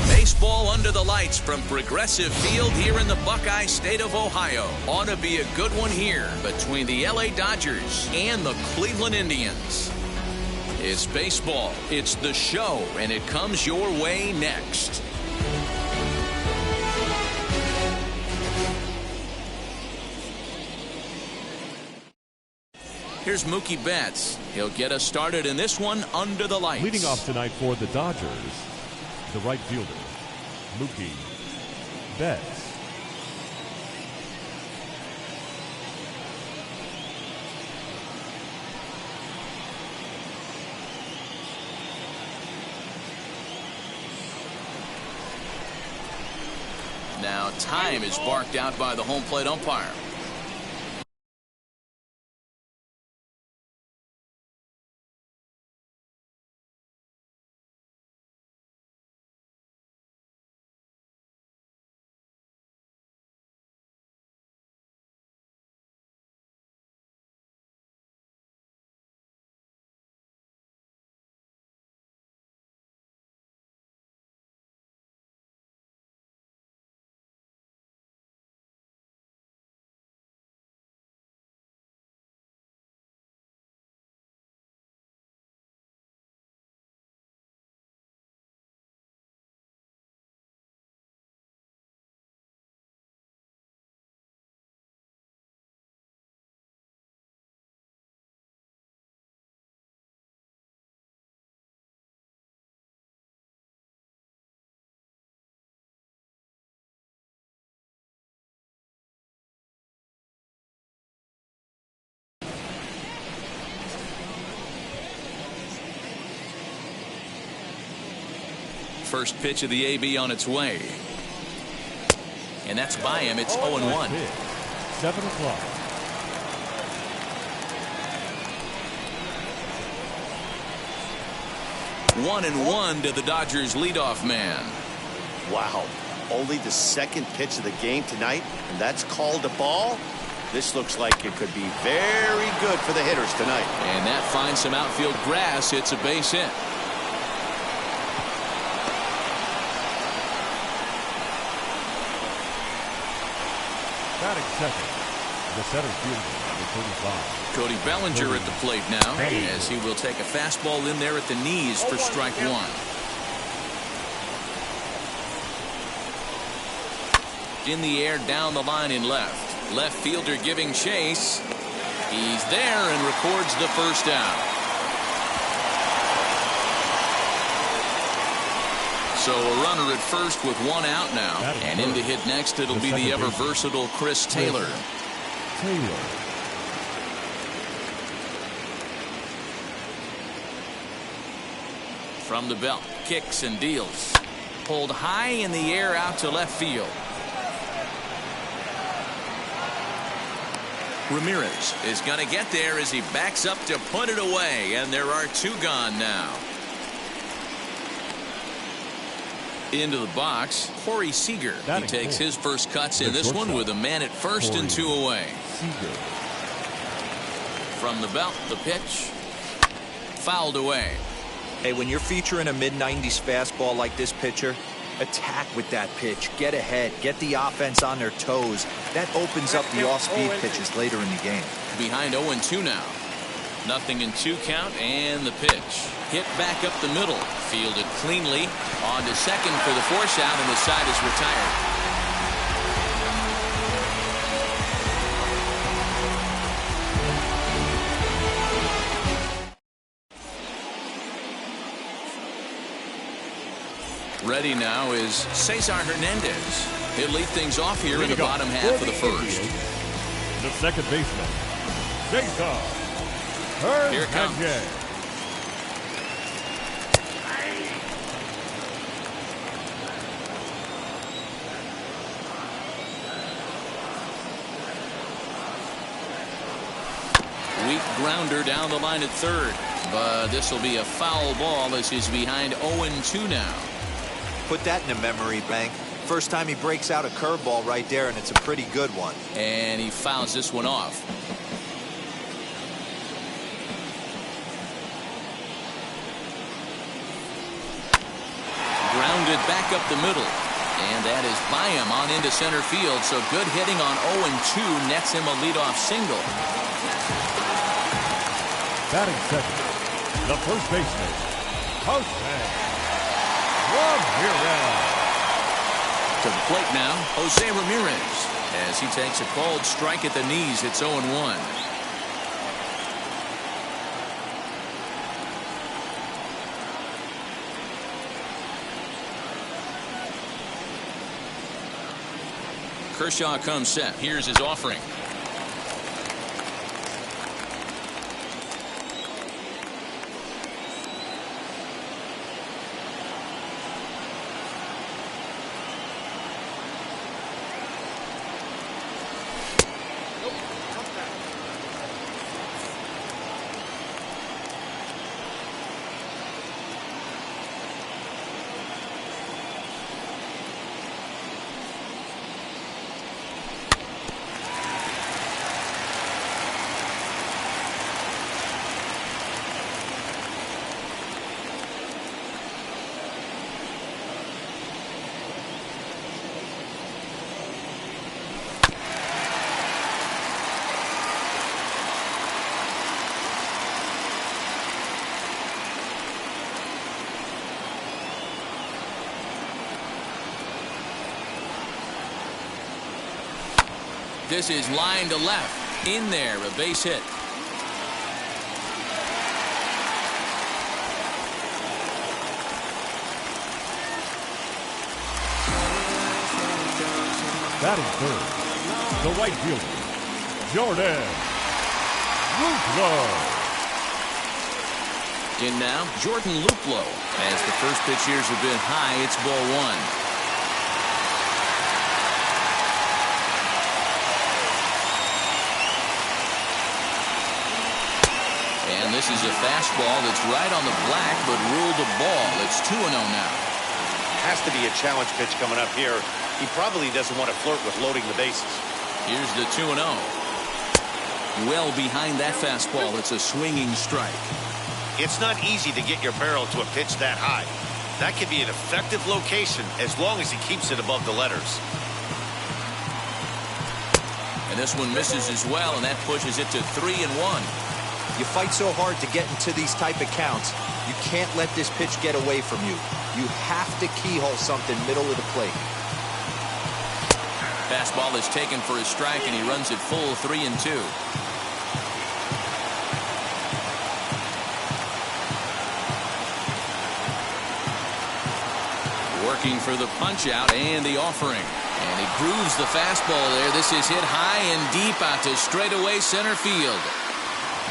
Baseball under the lights from Progressive Field here in the Buckeye State of Ohio. Ought to be a good one here between the LA Dodgers and the Cleveland Indians. It's baseball, it's the show, and it comes your way next. Here's Mookie Betts. He'll get us started in this one under the lights. Leading off tonight for the Dodgers, the right fielder, Mookie Betts. Now time is barked out by the home plate umpire. First pitch of the AB on its way. And that's by him. It's 0-1. 7 o'clock. One and one to the Dodgers leadoff man. Wow. Only the second pitch of the game tonight, and that's called a ball. This looks like it could be very good for the hitters tonight. And that finds some outfield grass. It's a base hit. Batting second, the center fielder, number 35. Cody Bellinger at the plate now, as he will take a fastball in there at the knees for strike one. In the air, down the line in left. Left fielder giving chase. He's there and records the first out. So a runner at first with one out now. And in to hit next, it'll be the ever versatile Chris Taylor. From the belt, kicks and deals. Pulled high in the air out to left field. Ramirez is going to get there as he backs up to put it away. And there are two gone now. Into the box, Corey Seager. He takes his first cuts in this one with a man at first and two away. From the belt, the pitch. Fouled away. Hey, when you're featuring a mid-90s fastball like this pitcher, attack with that pitch. Get ahead. Get the offense on their toes. That opens up the off-speed pitches later in the game. Behind 0-2 now. Nothing in 2 count, and the pitch. Hit back up the middle. Fielded cleanly. On to second for the force out, and the side is retired. Ready now is Cesar Hernandez. He'll lead things off here in the bottom half of the first. The second baseman, Cesar Hernandez. Here it comes. Weak grounder down the line at third. But this will be a foul ball as he's behind 0-2 now. Put that in a memory bank. first time he breaks out a curveball right there, and it's a pretty good one. And he fouls this one off. Grounded back up the middle. And that is by him on into center field. So good hitting on 0-2 nets him a leadoff single. Batting second, the first baseman, Jose Ramirez. To the plate now, Jose Ramirez. As he takes a called strike at the knees, it's 0-1. Kershaw comes set. Here's his offering. This is line to left. In there, a base hit. Batting third, the right fielder, Jordan Luplow. In now, Jordan Luplow. As the first pitch years have been high, it's ball one. And this is a fastball that's right on the black, but ruled a ball. It's 2-0 now. Has to be a challenge pitch coming up here. He probably doesn't want to flirt with loading the bases. Here's the 2-0. Well behind that fastball, it's a swinging strike. It's not easy to get your barrel to a pitch that high. That can be an effective location as long as he keeps it above the letters. And this one misses as well, and that pushes it to 3-1. You fight so hard to get into these type of counts, you can't let this pitch get away from you. You have to keyhole something middle of the plate. Fastball is taken for a strike, and he runs it full 3-2. Working for the punch out and the offering. And he grooves the fastball there. This is hit high and deep out to straightaway center field.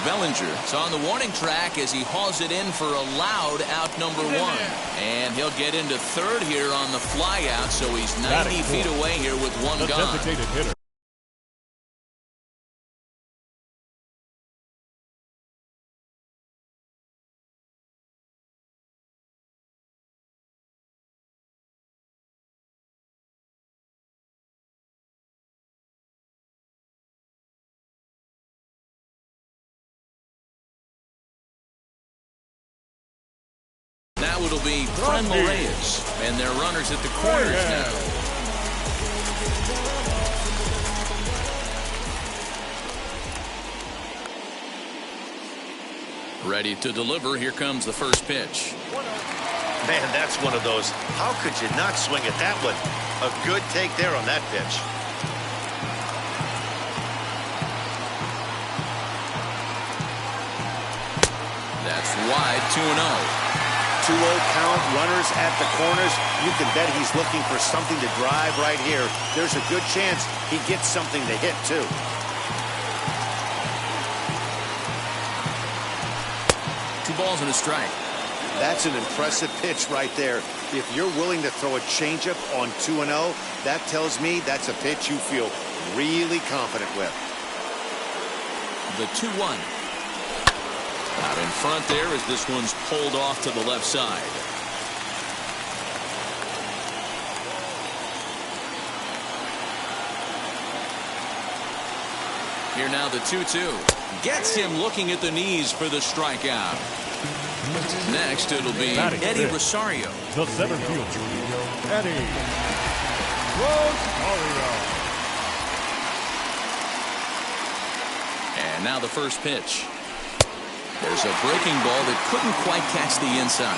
Bellinger is on the warning track as he hauls it in for a loud out number one. And he'll get into third here on the fly out, so he's 90 feet away here with one the gone. Designated hitter. Now it'll be Frenlo Reyes, and their runners at the corners now. Ready to deliver. Here comes the first pitch. Man, that's one of those. How could you not swing at that one? A good take there on that pitch. That's wide, 2-0. 2-0 count, runners at the corners. You can bet he's looking for something to drive right here. There's a good chance he gets something to hit, too. Two balls and a strike. That's an impressive pitch right there. If you're willing to throw a changeup on 2-0, that tells me that's a pitch you feel really confident with. The 2-1. Out in front there as this one's pulled off to the left side. Here now the 2-2. Gets him looking at the knees for the strikeout. Next it'll be Eddie Rosario. The center fielder, Eddie Rosario. And now the first pitch. There's a breaking ball that couldn't quite catch the inside.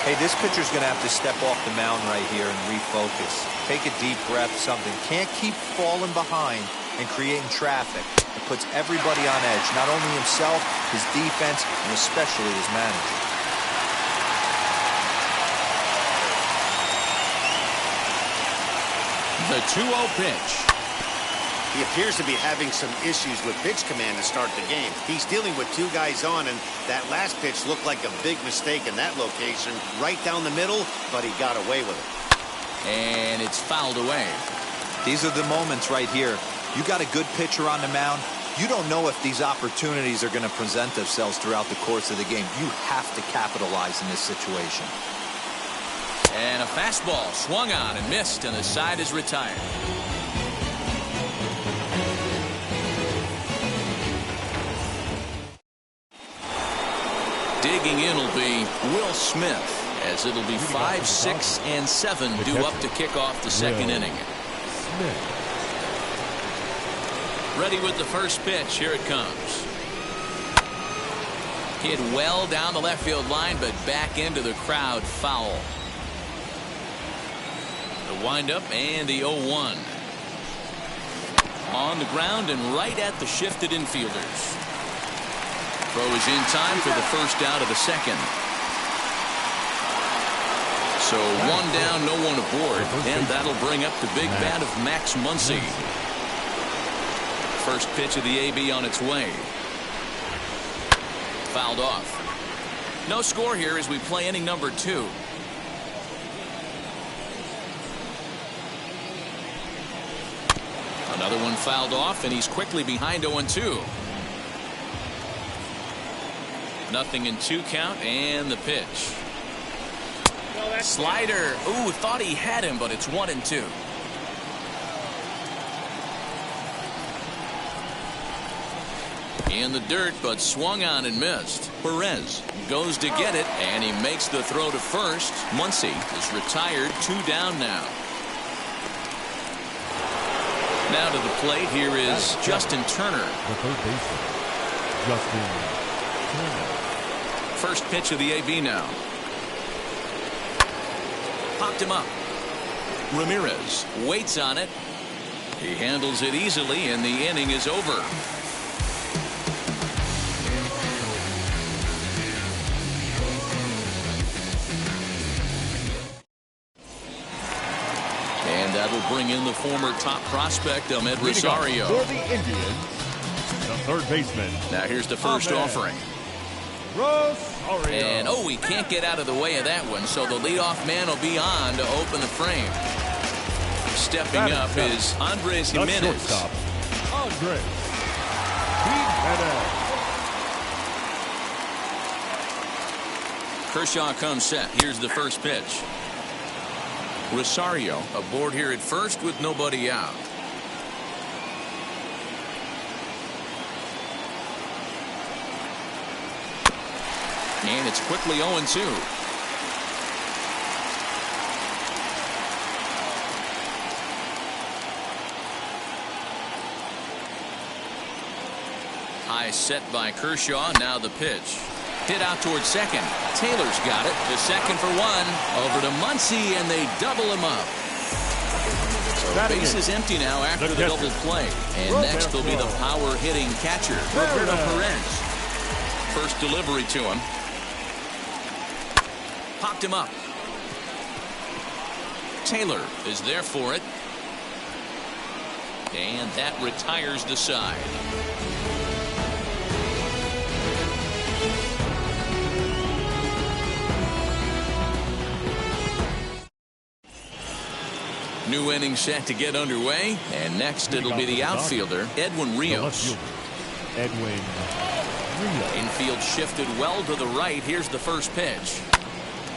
Hey, this pitcher's going to have to step off the mound right here and refocus. Take a deep breath, something. Can't keep falling behind and creating traffic. It puts everybody on edge, not only himself, his defense, and especially his manager. The 2-0 pitch. He appears to be having some issues with pitch command to start the game. He's dealing with two guys on, and that last pitch looked like a big mistake in that location. Right down the middle, but he got away with it. And it's fouled away. These are the moments right here. You got a good pitcher on the mound. You don't know if these opportunities are going to present themselves throughout the course of the game. You have to capitalize in this situation. And a fastball swung on and missed, and the side is retired. Digging in will be Will Smith, as it'll be 5, 6, and 7 due up to kick off the second inning. Ready with the first pitch. Here it comes. Hit well down the left field line, but back into the crowd, foul. The windup and the 0-1. On the ground and right at the shifted infielders. Throw is in time for the first out of the second. So one down, no one aboard, and that'll bring up the big bat of Max Muncy. First pitch of the AB on its way. Fouled off. No score here as we play inning number 2. Another one fouled off, and he's quickly behind 0-2. Nothing in 2 count, and the pitch. Slider. Ooh, thought he had him, but it's 1-2. In the dirt, but swung on and missed. Perez goes to get it, and he makes the throw to first. Muncy is retired, 2 down now. Now to the plate, here is Justin Turner. The third baseman, Justin Turner. First pitch of the AB now. Popped him up. Ramirez waits on it. He handles it easily, and the inning is over. And that'll bring in the former top prospect, Ahmed Rosario. For the Indians, the third baseman. Now here's the first offering. Rosario. And oh, he can't get out of the way of that one, so the leadoff man will be on to open the frame. Stepping up is Andres Jimenez. Shortstop, Andres Jimenez. Kershaw comes set. Here's the first pitch. Rosario aboard here at first with nobody out. And it's quickly 0-2. High set by Kershaw. Now the pitch. Hit out towards second. Taylor's got it. The second for 1. Over to Muncy, and they double him up. So base is empty now after the double play. And next will be the power-hitting catcher, Roberto Perez. First delivery to him. Popped him up. Taylor is there for it. And that retires the side. New inning set to get underway. And next it'll be the outfielder, Edwin Rios. Edwin Rios. Infield shifted well to the right. Here's the first pitch.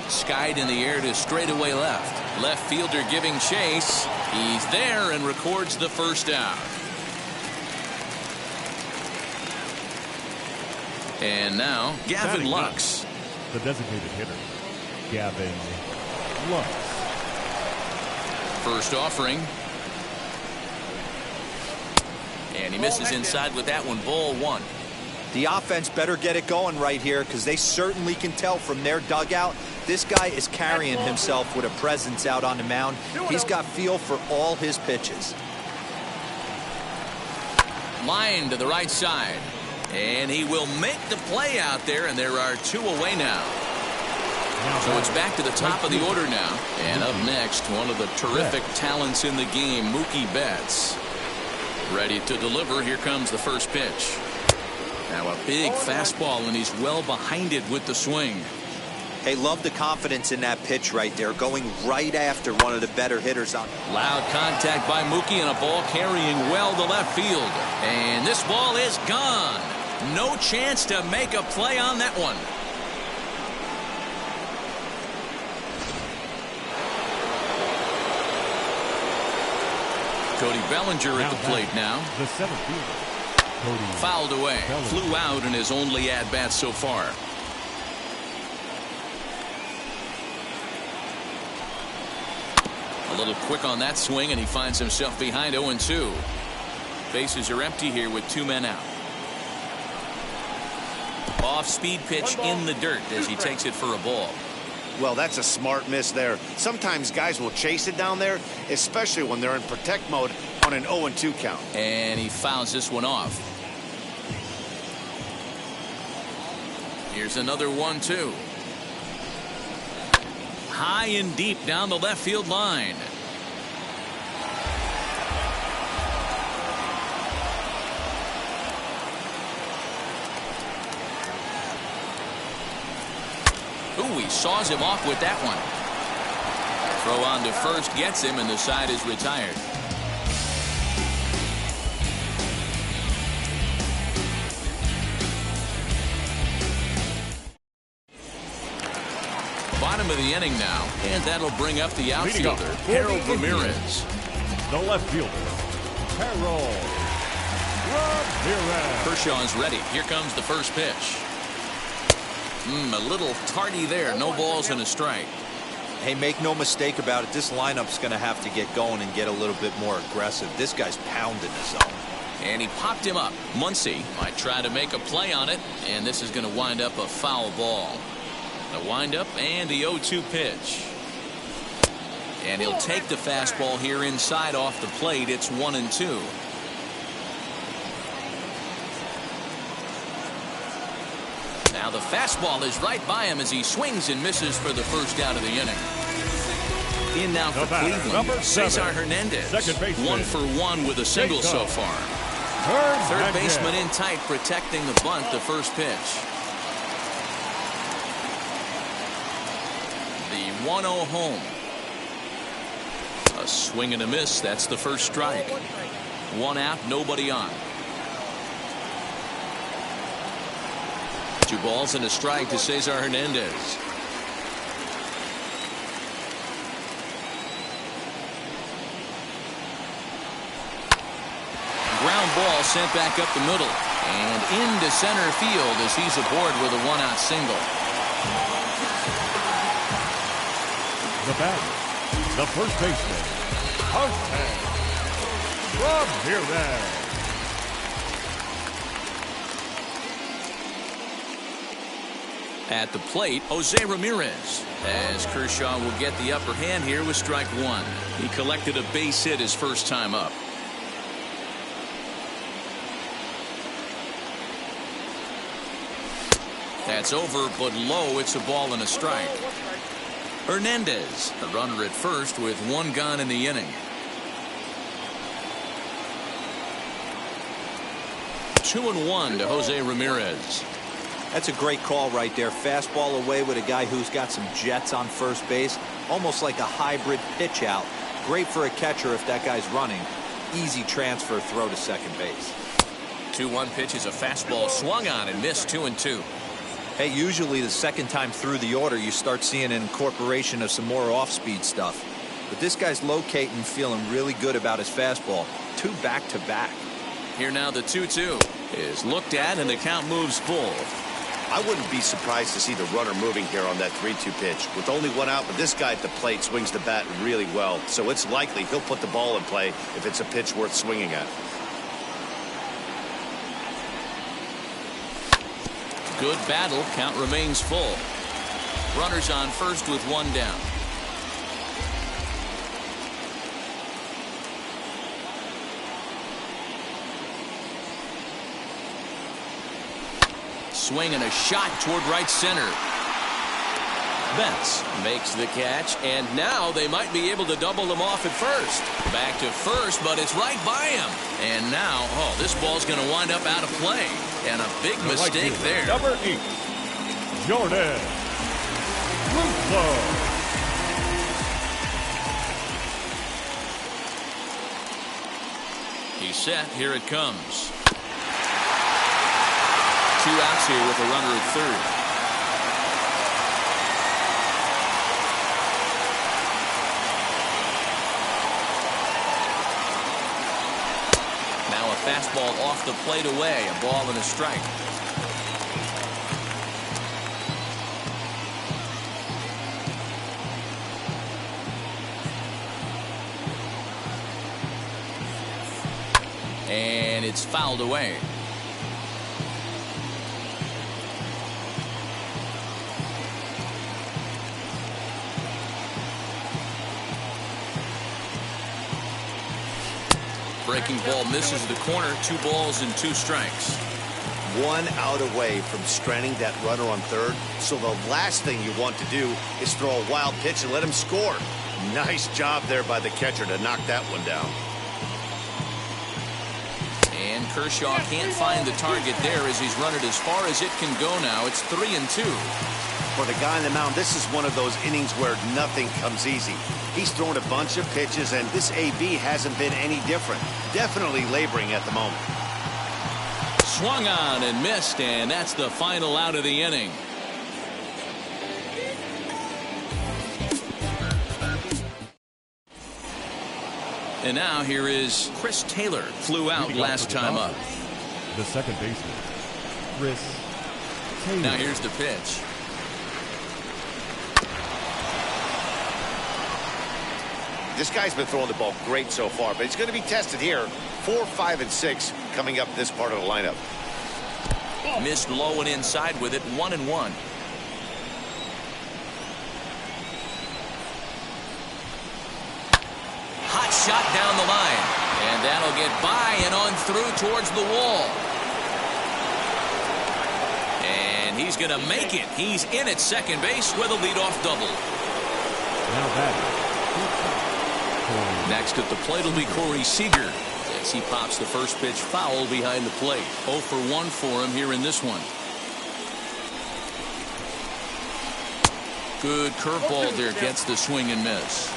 Skied in the air to straightaway left. Left fielder giving chase. He's there and records the first out. And now, Gavin Lux. The designated hitter, Gavin Lux. First offering. And he misses inside with that one. Ball 1. The offense better get it going right here, because they certainly can tell from their dugout this guy is carrying himself with a presence out on the mound. He's got feel for all his pitches. Line to the right side. And he will make the play out there, and there are 2 away now. So it's back to the top of the order now. And up next, one of the terrific talents in the game, Mookie Betts. Ready to deliver. Here comes the first pitch. Now a big fastball, and he's well behind it with the swing. Hey, love the confidence in that pitch right there, going right after one of the better hitters on. Loud contact by Mookie, and a ball carrying well to left field. And this ball is gone. No chance to make a play on that one. Cody Bellinger at the plate now. The center fielder, Cody. Fouled away. Bellinger. Flew out in his only at-bat so far. A little quick on that swing, and he finds himself behind 0-2. Bases are empty here with 2 men out. Off-speed pitch in the dirt as he takes it for a ball. Well, that's a smart miss there. Sometimes guys will chase it down there, especially when they're in protect mode on an 0-2 count. And he fouls this one off. Here's another 1-2. High and deep down the left field line. Ooh, he saws him off with that one. Throw on to first gets him, and the side is retired. Bottom of the inning now, and that'll bring up the outfielder, Harold Ramirez. The left fielder, Harold Ramirez. Kershaw's ready. Here comes the first pitch. A little tardy there. No balls and a strike. Hey, make no mistake about it. This lineup's going to have to get going and get a little bit more aggressive. This guy's pounding the zone. And he popped him up. Muncy might try to make a play on it, and this is going to wind up a foul ball. The windup and the 0-2 pitch. And he'll take the fastball here inside off the plate. It's 1-2. Now the fastball is right by him as he swings and misses for the first out of the inning. In now for Cleveland, Cesar Hernandez. 1 for 1 with a single so far. Third baseman in tight, protecting the bunt. The first pitch. The 1-0 home. A swing and a miss. That's the first strike. 1 out, nobody on. 2 balls and a strike to Cesar Hernandez. Ground ball sent back up the middle and into center field as he's aboard with a 1-out single. The batter, the first baseman, Ramirez. At the plate, Jose Ramirez, as Kershaw will get the upper hand here with strike 1. He collected a base hit his first time up. That's over, but low. It's a ball and a strike. Hernandez, the runner at first with 1 gone in the inning. 2-1 to Jose Ramirez. That's a great call right there. Fastball away with a guy who's got some jets on first base. Almost like a hybrid pitch out. Great for a catcher if that guy's running. Easy transfer throw to second base. 2-1 pitch is a fastball swung on and missed. 2-2. Hey, usually the second time through the order you start seeing an incorporation of some more off-speed stuff. But this guy's locating, feeling really good about his fastball. 2 back-to-back. Here now the 2-2 is looked at, and the count moves full. I wouldn't be surprised to see the runner moving here on that 3-2 pitch. With only one out, but this guy at the plate swings the bat really well, so it's likely he'll put the ball in play if it's a pitch worth swinging at. Good battle. Count remains full. Runners on first with one down. Swing and a shot toward right center. Betts makes the catch, and now they might be able to double them off at first. Back to first, but it's right by him. And now, oh, this ball's going to wind up out of play. And a big mistake there. Number 8, Jordan Russo. He's set. Here it comes. 2 outs here with a runner at third. Now a fastball off the plate away. A ball and a strike. And it's fouled away. Breaking ball misses the corner. 2 balls and 2 strikes. 1 out away from stranding that runner on third. So the last thing you want to do is throw a wild pitch and let him score. Nice job there by the catcher to knock that one down. And Kershaw can't find the target there as he's run it as far as it can go now. It's 3-2. For the guy on the mound, this is one of those innings where nothing comes easy. He's thrown a bunch of pitches, and this AB hasn't been any different. Definitely laboring at the moment. Swung on and missed, and that's the final out of the inning. And now here is Chris Taylor. Flew out last time up. The second baseman, Chris Taylor. Now here's the pitch. This guy's been throwing the ball great so far, but he's going to be tested here. 4, 5, and 6 coming up this part of the lineup. Missed low and inside with it. 1-1. Hot shot down the line, and that'll get by and on through towards the wall. And he's going to make it. He's in at second base with a leadoff double. Now batting. Next at the plate will be Corey Seager as he pops the first pitch foul behind the plate. 0 for 1 for him here in this one. Good curveball there, gets the swing and miss.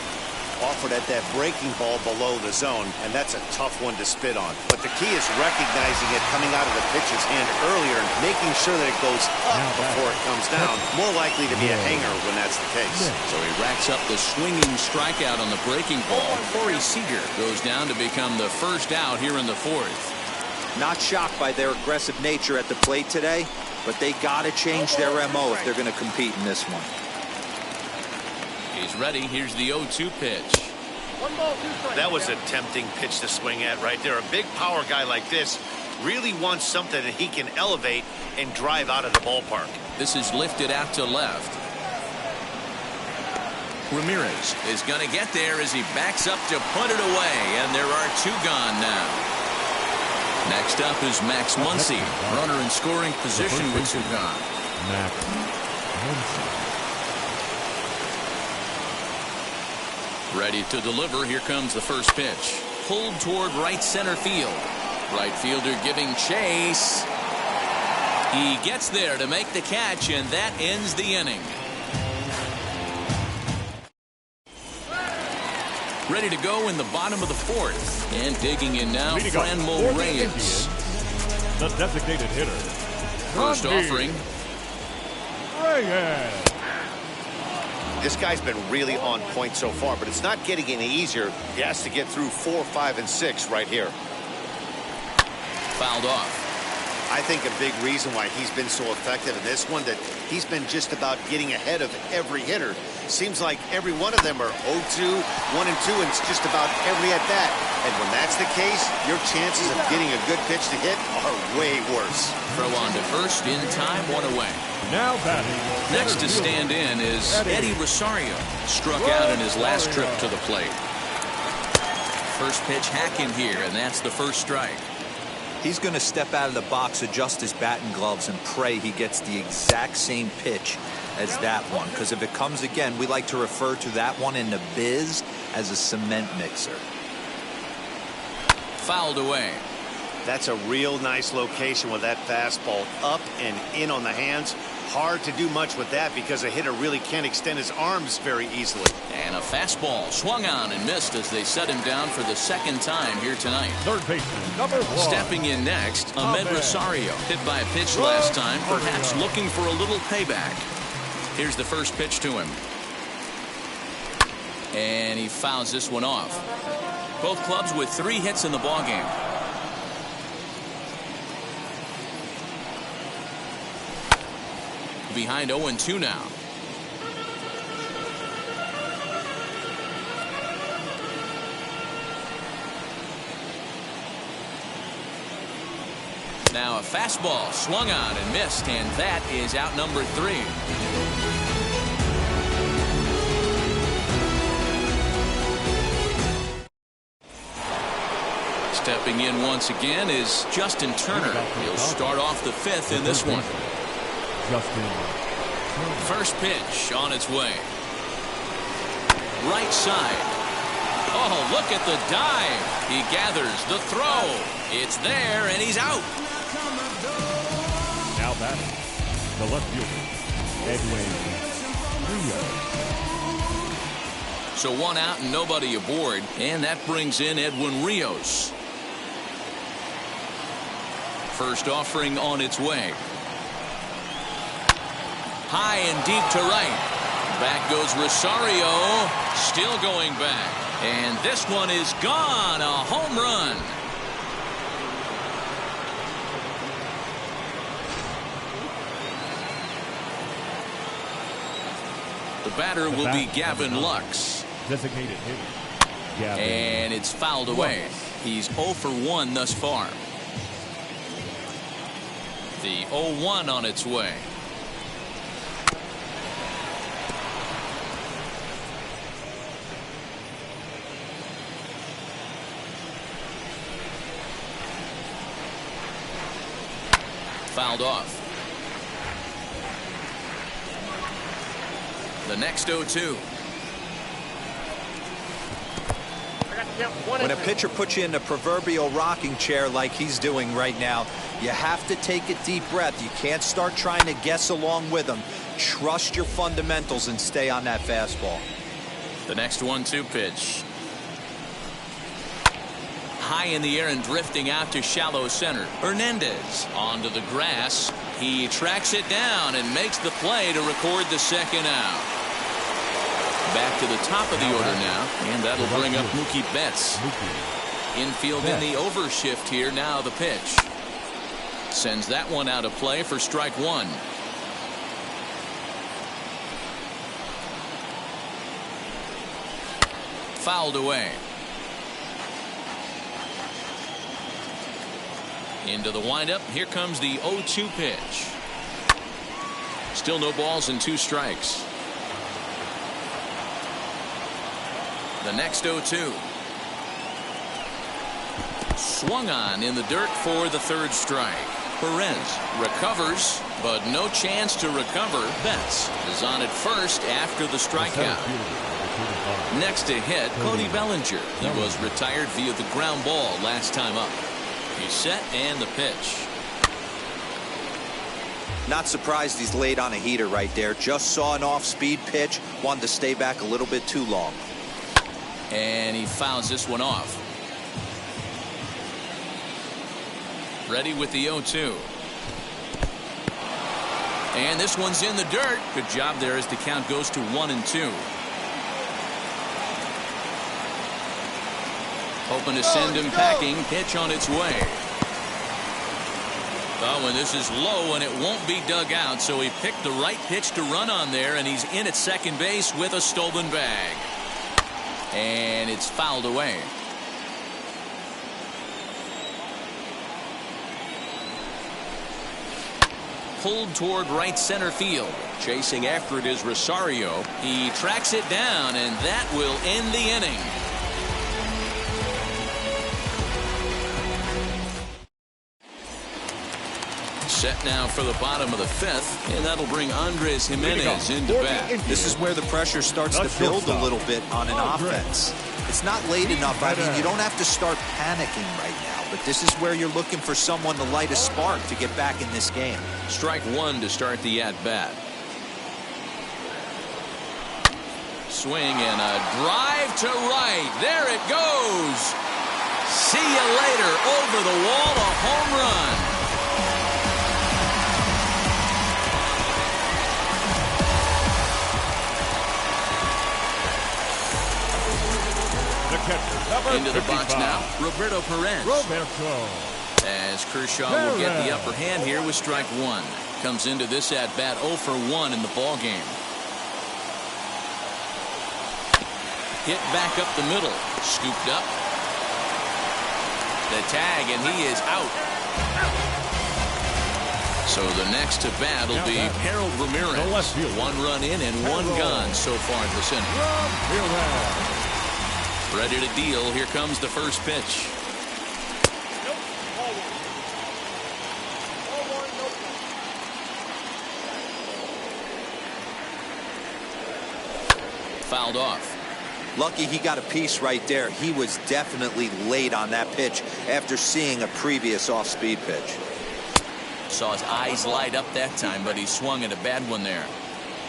Offered at that breaking ball below the zone, and that's a tough one to spit on. But the key is recognizing it coming out of the pitcher's hand earlier and making sure that it goes up before it comes down. More likely to be a hanger when that's the case. So he racks up the swinging strikeout on the breaking ball. Corey Seager goes down to become the first out here in the 4th. Not shocked by their aggressive nature at the plate today, but they got to change their MO if they're going to compete in this one. He's ready. Here's the 0-2 pitch. That was a tempting pitch to swing at right there. A big power guy like this really wants something that he can elevate and drive out of the ballpark. This is lifted out to left. Ramirez is going to get there as he backs up to put it away, and there are 2 gone now. Next up is Max Muncy, runner in scoring position with 2 gone. Max Muncy. Ready to deliver. Here comes the first pitch. Pulled toward right center field. Right fielder giving chase. He gets there to make the catch, and that ends the inning. Ready to go in the bottom of the 4th. And digging in now, Franmil Reyes. The designated hitter. First offering. Reyes. This guy's been really on point so far, but it's not getting any easier. He has to get through 4, 5, and 6 right here. Fouled off. I think a big reason why he's been so effective in this one, that he's been just about getting ahead of every hitter. Seems like every one of them are 0-2, 1-2, and it's just about every at-bat. And when that's the case, your chances of getting a good pitch to hit are way worse. Throw on to first, in time, 1 away. Now batting. Next to stand in is Eddie Rosario. Struck out in his last trip to the plate. First pitch hacking here, and that's the first strike. He's going to step out of the box, adjust his batting gloves, and pray he gets the exact same pitch as that one. Because if it comes again, we like to refer to that one in the biz as a cement mixer. Fouled away. That's a real nice location with that fastball up and in on the hands. Hard to do much with that because a hitter really can't extend his arms very easily. And a fastball swung on and missed as they set him down for the second time here tonight. Third baseman, number 1. Stepping in next, Ahmed Rosario. Hit by a pitch last time, perhaps looking for a little payback. Here's the first pitch to him. And he fouls this one off. Both clubs with 3 hits in the ballgame. Behind 0-2 now. Now a fastball swung on and missed, and that is out number 3. Stepping in once again is Justin Turner. He'll start off the 5th in this one. First pitch on its way. Right side. Oh, look at the dive. He gathers the throw. It's there, and he's out. Now batting, the left fielder, Edwin Rios. So 1 out and nobody aboard, and that brings in Edwin Rios. First offering on its way. High and deep to right. Back goes Rosario. Still going back. And this one is gone. A home run. The batter will be Gavin Lux. Designated hitter, Gavin. And it's fouled away. He's 0 for 1 thus far. The 0-1 on its way. Fouled off. The next 0-2. When a pitcher puts you in a proverbial rocking chair like he's doing right now, you have to take a deep breath. You can't start trying to guess along with him. Trust your fundamentals and stay on that fastball. The next 1-2 pitch. High in the air and drifting out to shallow center. Hernandez onto the grass. He tracks it down and makes the play to record the second out. Back to the top of the order now, and that'll bring up Mookie Betts. Infield in the overshift here. Now the pitch. Sends that one out of play for strike 1. Fouled away. Into the windup. Here comes the 0-2 pitch. Still no balls and 2 strikes. The next 0-2. Swung on in the dirt for the 3rd strike. Perez recovers, but no chance to recover. Betts is on at first after the strikeout. Next to hit, Cody Bellinger. He was retired via the ground ball last time up. He's set and the pitch. Not surprised he's laid on a heater right there. Just saw an off-speed pitch. Wanted to stay back a little bit too long. And he fouls this one off. Ready with the 0-2. And this one's in the dirt. Good job there as the count goes to 1-2. Hoping to send him packing. Pitch on its way. Oh, and this is low, and it won't be dug out, so he picked the right pitch to run on there, and he's in at second base with a stolen bag. And it's fouled away. Pulled toward right center field. Chasing after it is Rosario. He tracks it down, and that will end the inning. Set now for the bottom of the fifth, and that'll bring Andres Jimenez into bat. This is where the pressure starts to build a little bit on an offense. It's not late enough. I mean, you don't have to start panicking right now, but this is where you're looking for someone to light a spark to get back in this game. Strike one to start the at-bat. Swing and a drive to right. There it goes. See you later. Over the wall, a home run. Into the box now, Roberto Perez. As Kershaw will get the upper hand here with strike one. Comes into this at-bat 0 for 1 in the ball game. Hit back up the middle. Scooped up. The tag, and he is out. So the next to bat will be Harold Ramirez. 1 run in and 1 gone so far this inning. Ready to deal. Here comes the first pitch. Fouled off. Lucky he got a piece right there. He was definitely late on that pitch after seeing a previous off-speed pitch. Saw his eyes light up that time, but he swung at a bad one there.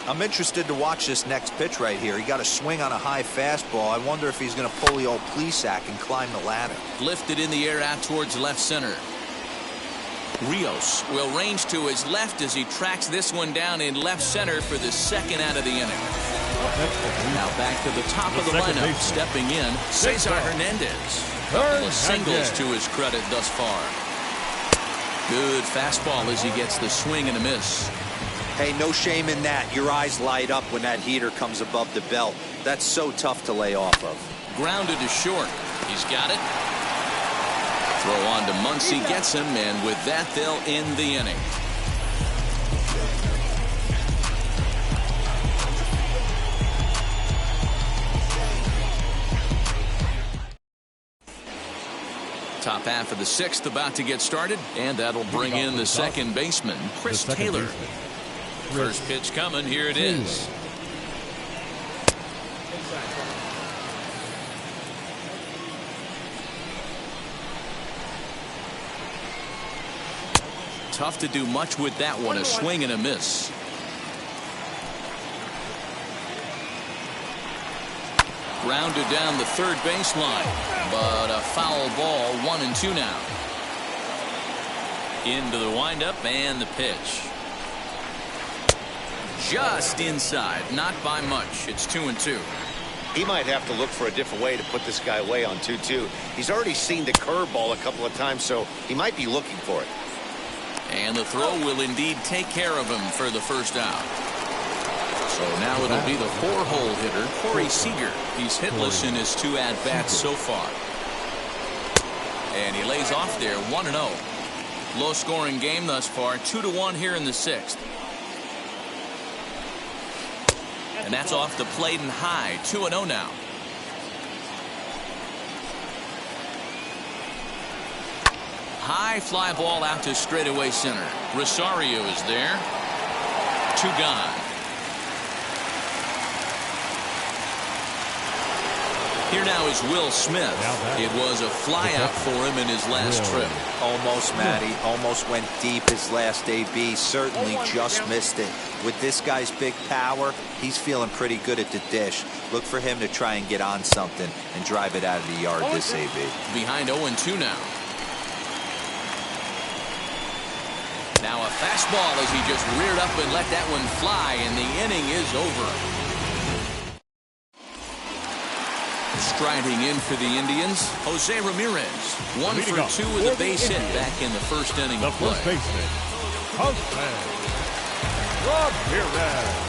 I'm interested to watch this next pitch right here. He got a swing on a high fastball. I wonder if he's going to pull the old Plesac and climb the ladder. Lifted in the air out towards left center. Rios will range to his left as he tracks this one down in left center for the second out of the inning. Now back to the top of the lineup. Stepping in, Cesar Hernandez. Couple of singles to his credit thus far. Good fastball as he gets the swing and a miss. Hey, no shame in that. Your eyes light up when that heater comes above the belt. That's so tough to lay off of. Grounded to short. He's got it. Throw on to Muncy, gets him, and with that, they'll end the inning. Top half of the sixth about to get started, and that'll bring in the second baseman, Chris Taylor. First pitch coming. Here it is. Tough to do much with that one. A swing and a miss. Grounded down the third baseline, but a foul ball. 1-2 now. Into the windup and the pitch. Just inside, not by much. It's 2-2. He might have to look for a different way to put this guy away on 2-2. He's already seen the curveball a couple of times, so he might be looking for it. And the throw will indeed take care of him for the first out. So now it'll be the 4-hole hitter, Corey Seager. He's hitless in his 2 at-bats so far. And he lays off there, 1-0. Low-scoring game thus far, 2-1 here in the 6th. And that's off the plate and high. 2-0 now. High fly ball out to straightaway center. Rosario is there. 2 gone. Here now is Will Smith. It was a fly out for him in his last trip. Almost, Matty. Almost went deep his last AB. Certainly just missed it. With this guy's big power, he's feeling pretty good at the dish. Look for him to try and get on something and drive it out of the yard this AB. Behind 0-2 now. Now a fastball as he just reared up and let that one fly, and the inning is over. Striding in for the Indians, Jose Ramirez. 1 for 2 with a base hit back in the first inning of play. The first baseman, Jose Ramirez.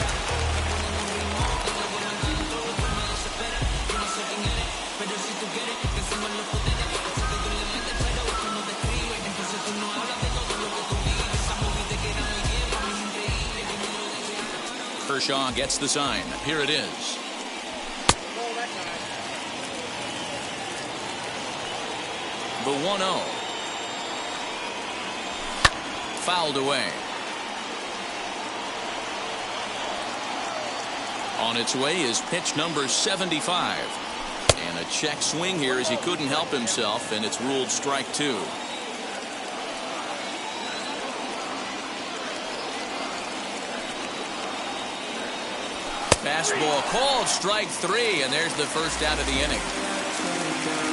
Kershaw gets the sign. Here it is. The 1-0. Fouled away. On its way is pitch number 75. And a check swing here as he couldn't help himself, and it's ruled strike 2. Fastball called, strike 3, and there's the first out of the inning.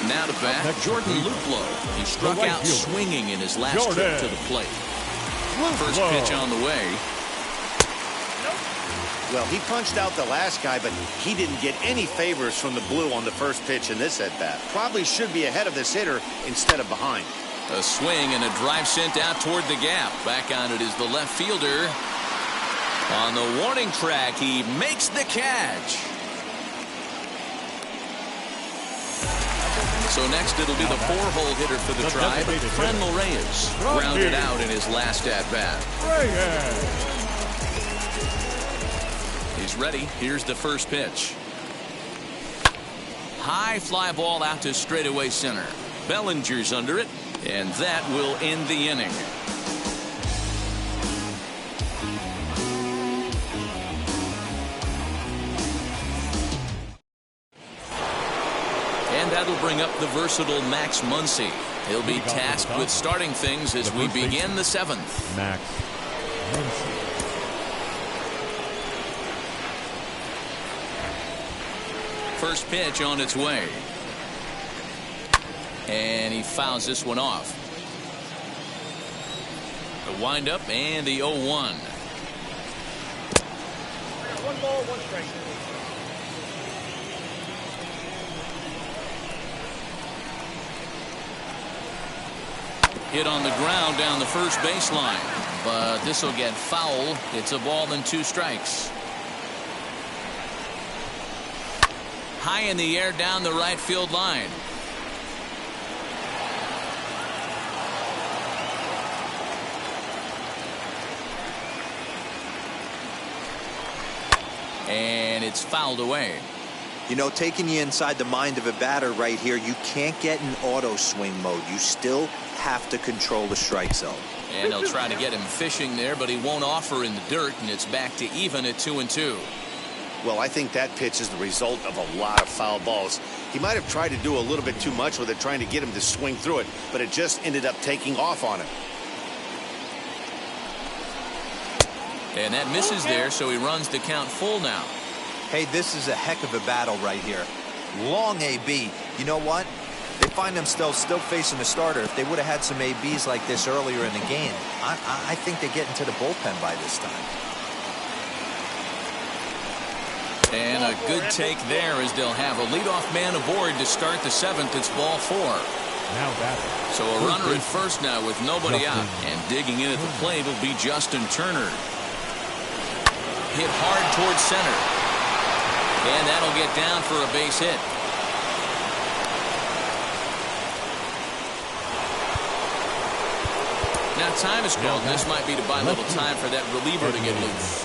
Now to bat, Jordan Luplow. He struck out swinging in his last trip to the plate. First pitch on the way. Well, he punched out the last guy, but he didn't get any favors from the blue on the first pitch in this at-bat. Probably should be ahead of this hitter instead of behind. A swing and a drive sent out toward the gap. Back on it is the left fielder. On the warning track, he makes the catch. So next it'll be the 4-hole hitter for the Tribe, Franmil Reyes. Grounded out in his last at-bat. He's ready. Here's the first pitch. High fly ball out to straightaway center. Bellinger's under it, and that will end the inning. And that'll bring up the versatile Max Muncy. He'll be tasked with starting things as we begin the 7th. Max Muncy. First pitch on its way. And he fouls this one off. The windup and the 0-1. 1 ball, 1 strike. Hit on the ground down the first baseline, but this will get foul. It's a ball and 2 strikes. High in the air down the right field line. And it's fouled away. You know, taking you inside the mind of a batter right here, you can't get in auto swing mode. You still have to control the strike zone. And they'll try to get him fishing there, but he won't offer in the dirt, and it's back to even at 2-2. Well, I think that pitch is the result of a lot of foul balls. He might have tried to do a little bit too much with it, trying to get him to swing through it, but it just ended up taking off on him. And that misses there, so he runs the count full now. Hey, this is a heck of a battle right here. Long AB. You know what? They find themselves still facing the starter. If they would have had some ABs like this earlier in the game, I think they get into the bullpen by this time. And a good take there as they'll have a leadoff man aboard to start the 7th. It's ball 4. Now batting. So a runner at first now with nobody out. And digging in at the plate will be Justin Turner. Hit hard towards center. And that'll get down for a base hit. Now time is called. This might be to buy a little time for that reliever to get loose.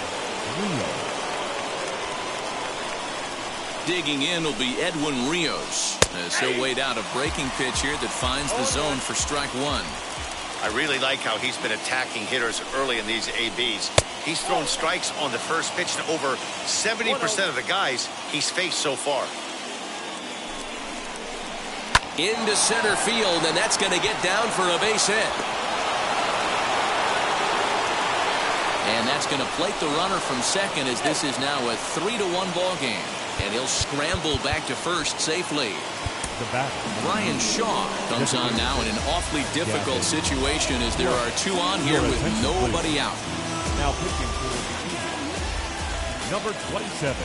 Digging in will be Edwin Rios as he'll wait out a breaking pitch here that finds the zone for strike 1. I really like how he's been attacking hitters early in these ABs. He's thrown strikes on the first pitch to over 70% of the guys he's faced so far. Into center field, and that's going to get down for a base hit. And that's going to plate the runner from second as this is now a 3-1 ball game. And he'll scramble back to first safely. Brian Shaw comes on now in an awfully difficult situation as there are 2 on here with nobody out. Now pitching for number 27,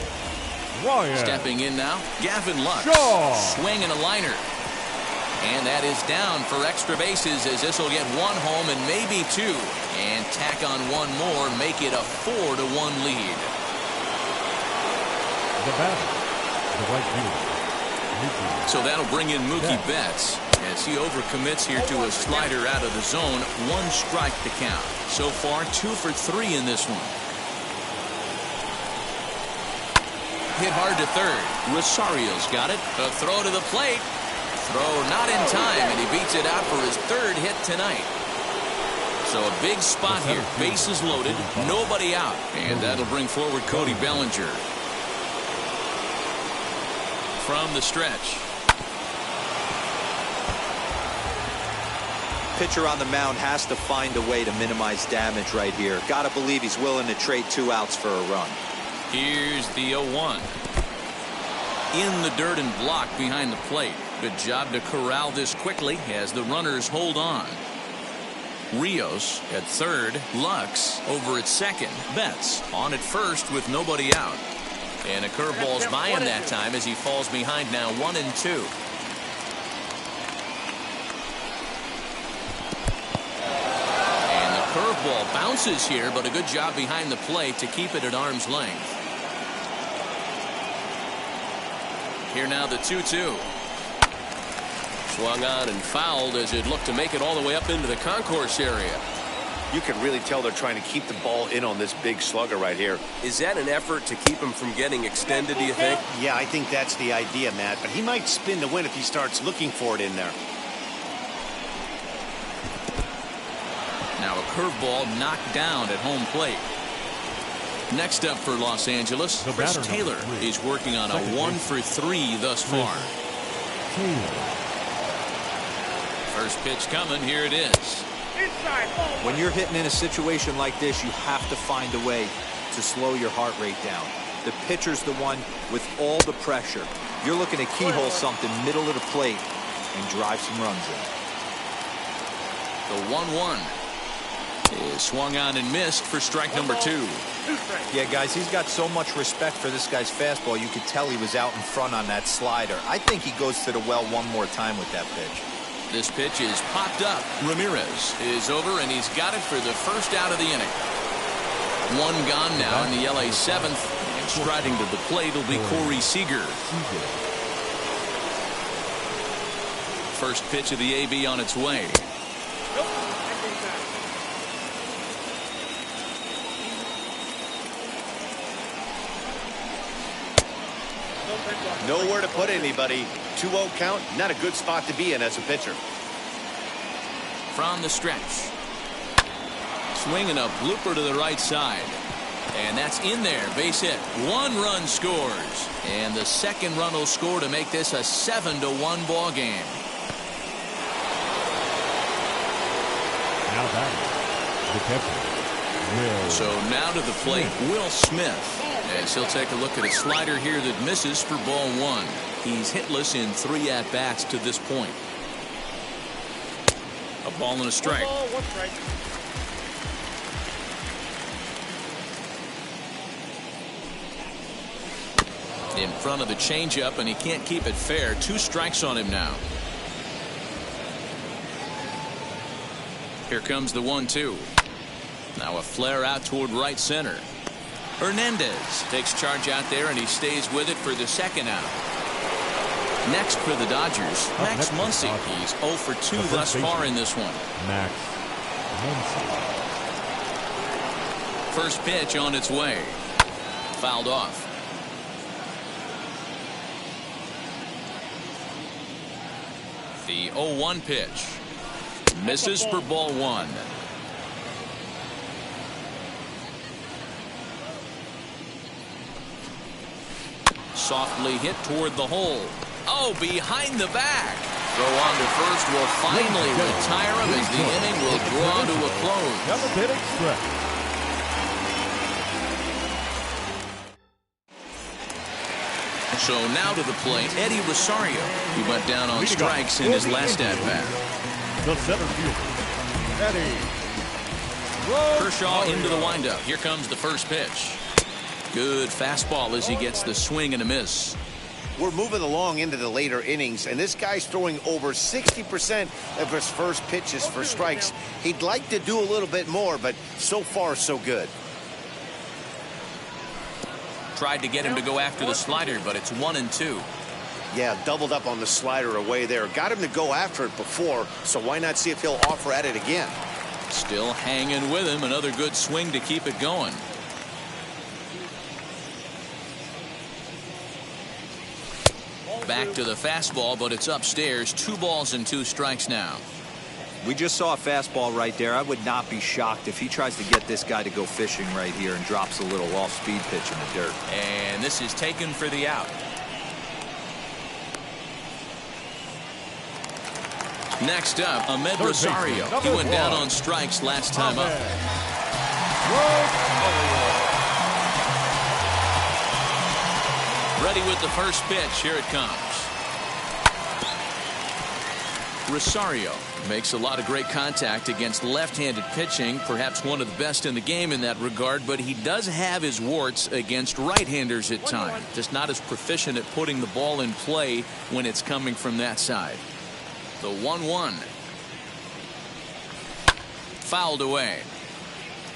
Ryan. Stepping in now, Gavin Lux. Shaw. Swing and a liner. And that is down for extra bases, as this will get one home and maybe two. And tack on one more, make it a 4-1 lead. The batter, the right fielder, Mookie. So that'll bring in Mookie Betts as he overcommits here to a slider out of the zone. 1 strike to count. So far, 2 for 3 in this one. Hit hard to third. Rosario's got it. A throw to the plate. Throw not in time, and he beats it out for his 3rd hit tonight. So a big spot here. Bases loaded, nobody out. And that'll bring forward Cody Bellinger. From the stretch. Pitcher on the mound has to find a way to minimize damage right here. Gotta believe he's willing to trade 2 outs for a run. Here's the 0-1. In the dirt and blocked behind the plate. Good job to corral this quickly as the runners hold on. Rios at third. Lux over at second. Betts on at first with nobody out. And a curveball's by him that time as he falls behind now 1-2. And the curveball bounces here, but a good job behind the plate to keep it at arm's length. Here now the 2-2. Swung on and fouled as it looked to make it all the way up into the concourse area. You can really tell they're trying to keep the ball in on this big slugger right here. Is that an effort to keep him from getting extended, do you think? Yeah, I think that's the idea, Matt. But he might spin to win if he starts looking for it in there. Now a curveball knocked down at home plate. Next up for Los Angeles, Chris Taylor is working on a 1 for 3 thus far. First pitch coming. Here it is. When you're hitting in a situation like this, you have to find a way to slow your heart rate down. The pitcher's the one with all the pressure. You're looking to keyhole something middle of the plate and drive some runs in. The 1-1 is swung on and missed for strike number 2. Yeah, guys, he's got so much respect for this guy's fastball. You could tell he was out in front on that slider. I think he goes to the well one more time with that pitch. This pitch is popped up. Ramirez is over, and he's got it for the first out of the inning. 1 gone now in the LA 7th. And striding to the plate will be Corey Seager. First pitch of the AB on its way. Nowhere to put anybody. 2-0 count, not a good spot to be in as a pitcher. From the stretch. Swinging a blooper to the right side. And that's in there. Base hit. 1 run scores. And the 2nd run will score to make this a 7-1 ball game. Now batting, the catcher, Will. So now to the plate, Will Smith. As he'll take a look at a slider here that misses for ball 1. He's hitless in 3 at-bats to this point. A ball and a strike. 1 ball, 1 strike. In front of the changeup, and he can't keep it fair. 2 strikes on him now. Here comes the 1-2. Now a flare out toward right center. Hernandez takes charge out there, and he stays with it for the 2nd out. Next for the Dodgers, Max Muncy. He's 0 for 2 thus far in this one. Max Muncy. First pitch on its way. Fouled off. The 0-1 pitch. Misses for ball 1. Softly hit toward the hole. Oh, behind the back. Throw on to first will finally retire him as the inning will draw to a close. 7th inning stretch. So now to the plate, Eddie Rosario. He went down on strikes in his last at-bat. The center fielder, Eddie Kershaw into the windup. Here comes the first pitch. Good fastball as he gets the swing and a miss. We're moving along into the later innings, and this guy's throwing over 60% of his first pitches for strikes. He'd like to do a little bit more, but so far, so good. Tried to get him to go after the slider, but it's 1-2. Yeah, doubled up on the slider away there. Got him to go after it before, so why not see if he'll offer at it again? Still hanging with him. Another good swing to keep it going. Back to the fastball, but it's upstairs. 2 balls and 2 strikes now. We just saw a fastball right there. I would not be shocked if he tries to get this guy to go fishing right here and drops a little off-speed pitch in the dirt. And this is taken for the out. Next up, Ahmed Rosario. He went down on strikes last time up. Ready with the first pitch. Here it comes. Rosario makes a lot of great contact against left-handed pitching, perhaps one of the best in the game in that regard, but he does have his warts against right-handers at times. Just not as proficient at putting the ball in play when it's coming from that side. The 1-1. Fouled away.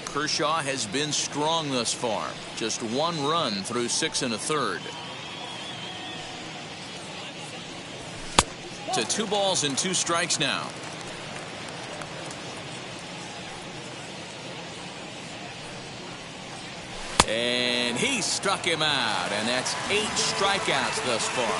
Kershaw has been strong thus far. Just 1 run through 6 1/3. To 2 balls and 2 strikes now. And he struck him out, and that's 8 strikeouts thus far.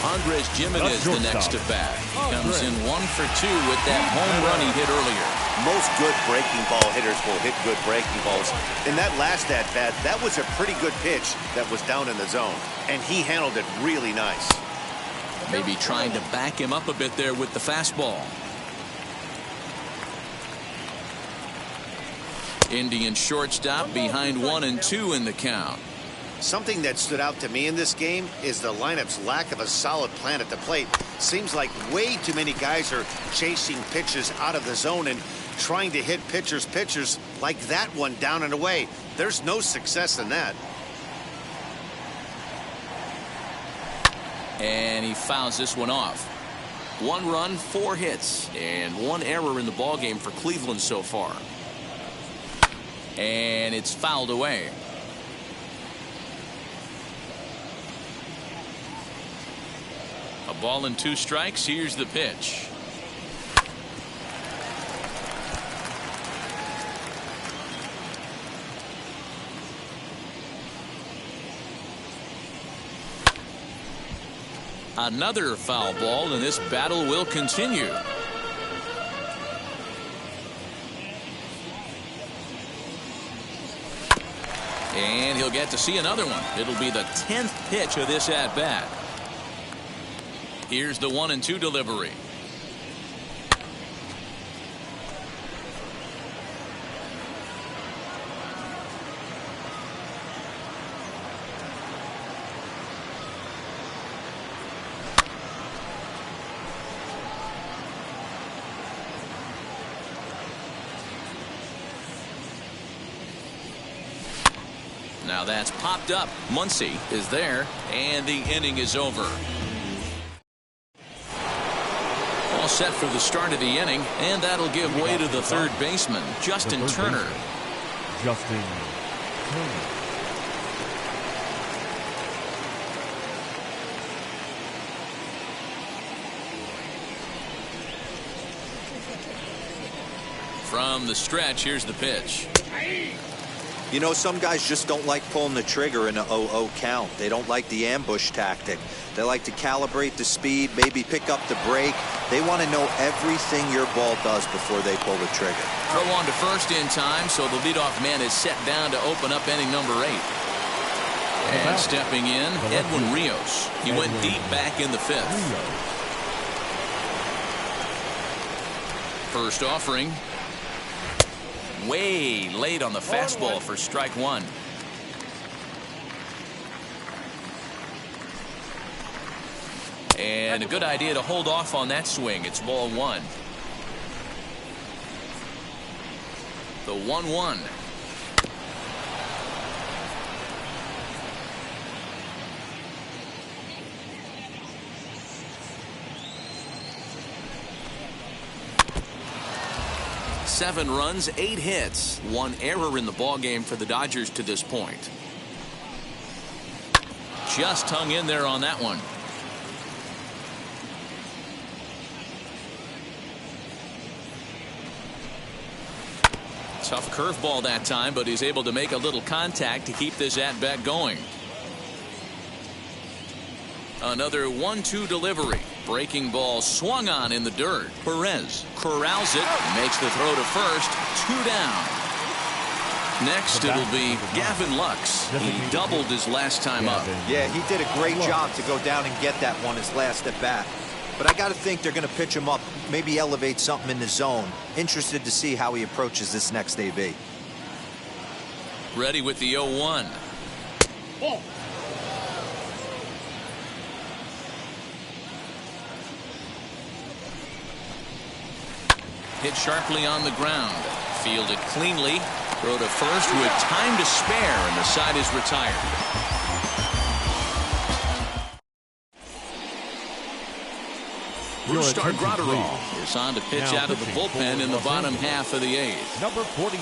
Andres Gimenez the next to bat. He comes in 1 for 2 with that home run he hit earlier. Most good breaking ball hitters will hit good breaking balls. In that last at-bat, that was a pretty good pitch that was down in the zone, and he handled it really nice. Maybe trying to back him up a bit there with the fastball. Indian shortstop behind 1-2 in the count. Something that stood out to me in this game is the lineup's lack of a solid plan at the plate. Seems like way too many guys are chasing pitches out of the zone and trying to hit pitchers like that one down and away. There's no success in that. And he fouls this one off. 1 run, 4 hits, and 1 error in the ballgame for Cleveland so far. And it's fouled away. A ball and 2 strikes. Here's the pitch. Another foul ball, and this battle will continue. And he'll get to see another one. It'll be the 10th pitch of this at-bat. Here's the 1-2 delivery. Now that's popped up. Muncy is there, and the inning is over. All set for the start of the inning, and that'll give way to the third baseman, Justin Turner. Justin Turner. From the stretch, here's the pitch. You know, some guys just don't like pulling the trigger in a 0-0 count. They don't like the ambush tactic. They like to calibrate the speed, maybe pick up the brake. They want to know everything your ball does before they pull the trigger. Throw on to first in time, so the leadoff man is set down to open up inning number 8. And stepping in, Edwin Rios. He went deep back in the 5th. First offering. Way late on the fastball for strike 1. And a good idea to hold off on that swing. It's ball 1. The 1-1. 7 runs, 8 hits. 1 error in the ballgame for the Dodgers to this point. Just hung in there on that one. Tough curveball that time, but he's able to make a little contact to keep this at-bat going. Another 1-2 delivery. Breaking ball swung on in the dirt. Perez corrals it, makes the throw to first. 2 down. Next, it'll be Gavin Lux. He doubled his last time up. Yeah, he did a great job to go down and get that one his last at bat. But I got to think they're going to pitch him up, maybe elevate something in the zone. Interested to see how he approaches this next AB. Ready with the 0-1. Hit sharply on the ground. Fielded cleanly. Throw to first with time to spare, and the side is retired. Brustar Graterol is on to pitch out of the bullpen in the bottom half of the 8th. Number 48,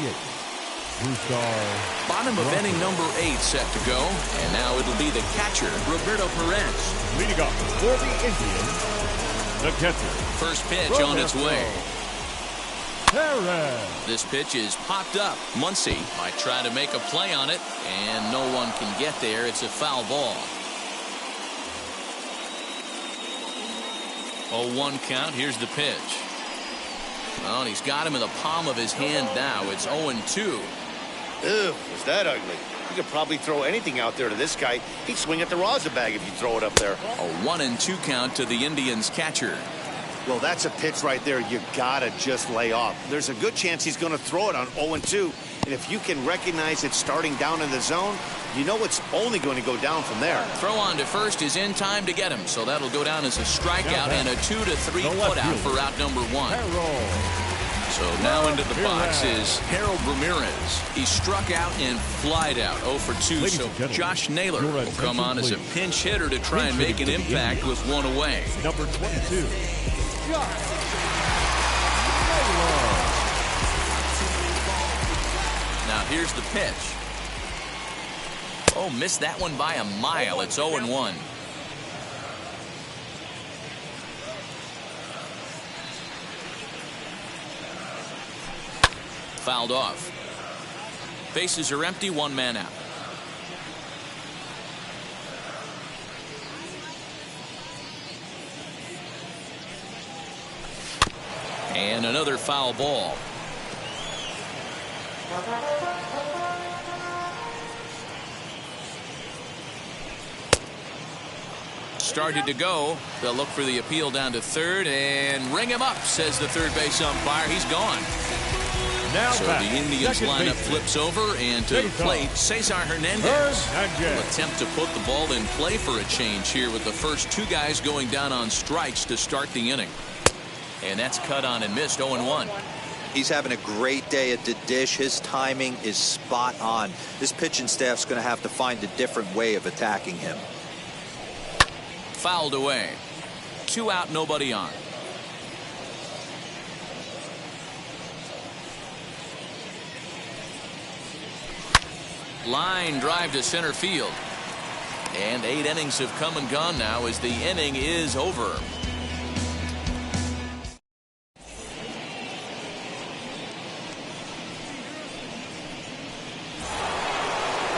Brustar. Bottom of inning number 8 set to go, and now it'll be the catcher, Roberto Perez. Leading up for the Indians, the catcher. First pitch on its way. Perez. This pitch is popped up. Muncy might try to make a play on it, and no one can get there. It's a foul ball. 0-1 count. Here's the pitch. Well, he's got him in the palm of his hand now. It's 0-2. Ew, was that ugly? You could probably throw anything out there to this guy. He'd swing at the rosin bag if you throw it up there. A 1-2 count to the Indians catcher. Well, that's a pitch right there you gotta just lay off. There's a good chance he's going to throw it on 0-2, and if you can recognize it starting down in the zone, you know it's only going to go down from there. Throw on to first is in time to get him, so that'll go down as a strikeout and a 2-3 putout for out number 1. So now into the box is Harold Ramirez. He struck out and flied out 0-2. So Josh Naylor will come on as a pinch hitter to try and make an impact with 1 away. Number 22. Now here's the pitch. Oh, missed that one by a mile. It's 0-1. Fouled off. Bases are empty, 1 man out. And another foul ball. Started to go. They'll look for the appeal down to third and ring him up, says the third base umpire. He's gone. Now so the Indians lineup flips over, and to the plate, Cesar Hernandez will attempt to put the ball in play for a change here with the first 2 guys going down on strikes to start the inning. And that's cut on and missed. 0-1. He's having a great day at the dish. His timing is spot on. This pitching staff's going to have to find a different way of attacking him. Fouled away. 2 out, nobody on. Line drive to center field. And 8 innings have come and gone now as the inning is over.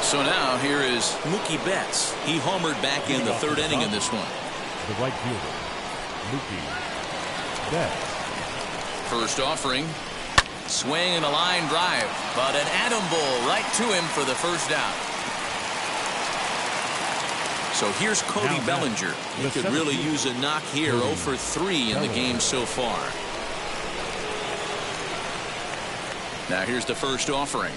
So now here is Mookie Betts. He homered back in the 3rd inning in this one. The right fielder, Mookie Betts. First offering. Swing and a line drive. But an atom ball right to him for the first out. So here's Cody Bellinger. He could really use a knock here. 0 for 3 in the game so far. Now here's the first offering.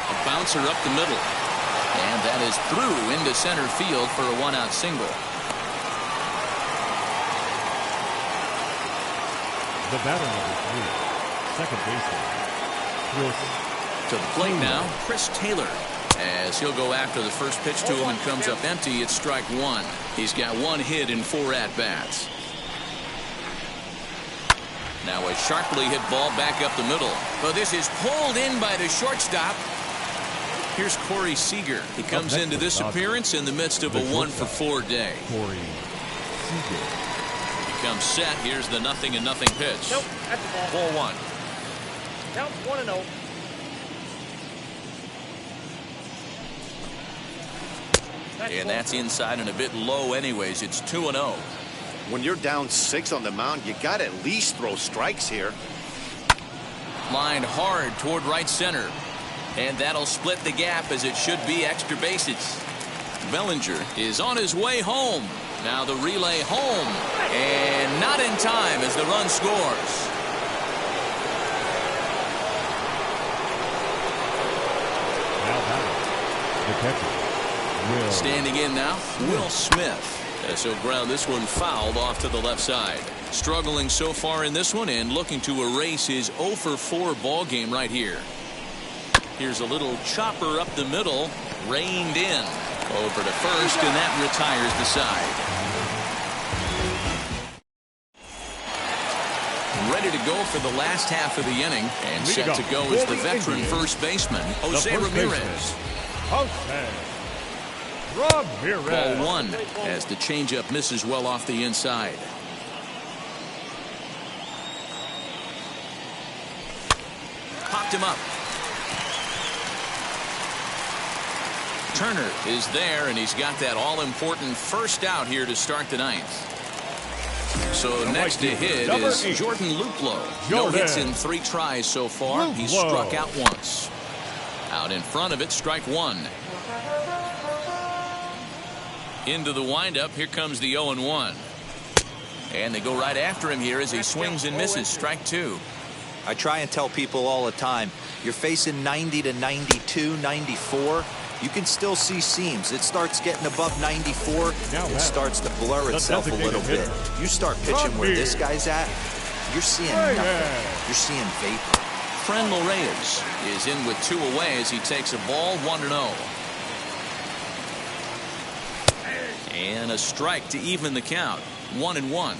A bouncer up the middle. And that is through into center field for a 1-out single. The batter number 3, second baseman, Chris. To the plate now, Chris Taylor. As he'll go after the first pitch to him and comes up empty, it's strike 1. He's got 1 hit in 4 at-bats. Now a sharply hit ball back up the middle. But this is pulled in by the shortstop. Here's Corey Seager. He comes into this appearance in the midst of a 1-for-4 day. Corey Seager. He comes set. Here's the 0-0 pitch. Nope, that's a ball. Ball 1. Count 1-0. And that's inside and a bit low anyways. It's 2-0. When you're down 6 on the mound, you got to at least throw strikes here. Lined hard toward right center. And that'll split the gap as it should be extra bases. Bellinger is on his way home. Now the relay home. And not in time as the run scores. Now batting, the catcher, Will. Standing in now, Will Smith. As he'll ground this one fouled off to the left side. Struggling so far in this one and looking to erase his 0-for-4 ball game right here. Here's a little chopper up the middle, reined in. Over to first, and that retires the side. Ready to go for the last half of the inning, and set to go is the veteran first baseman, Jose Ramirez. Jose Ramirez. Ball 1 as the changeup misses well off the inside. Popped him up. Turner is there, and he's got that all-important first out here to start the ninth. So next to hit is Jordan Luplow. No hits in 3 tries so far. He's struck out once. Out in front of it, strike 1. Into the windup, here comes the 0-1. And they go right after him here as he swings and misses. Strike 2. I try and tell people all the time, you're facing 90 to 92, 94. You can still see seams. It starts getting above 94. It starts to blur itself a little bit. You start pitching where this guy's at, you're seeing nothing. You're seeing vapor. Franmil Reyes is in with 2 away as he takes a ball 1-0. And a strike to even the count. 1-1.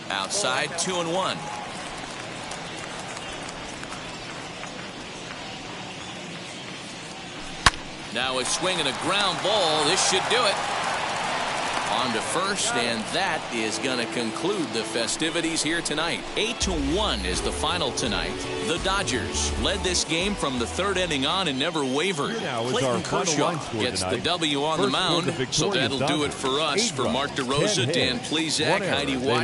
Outside, 2-1. Now a swing and a ground ball. This should do it. On to first, and that is going to conclude the festivities here tonight. 8-1 is the final tonight. The Dodgers led this game from the 3rd inning on and never wavered. Clayton Kershaw gets the W on the mound, so that'll do it for us. For Mark DeRosa, Dan Plezak, Heidi Watt.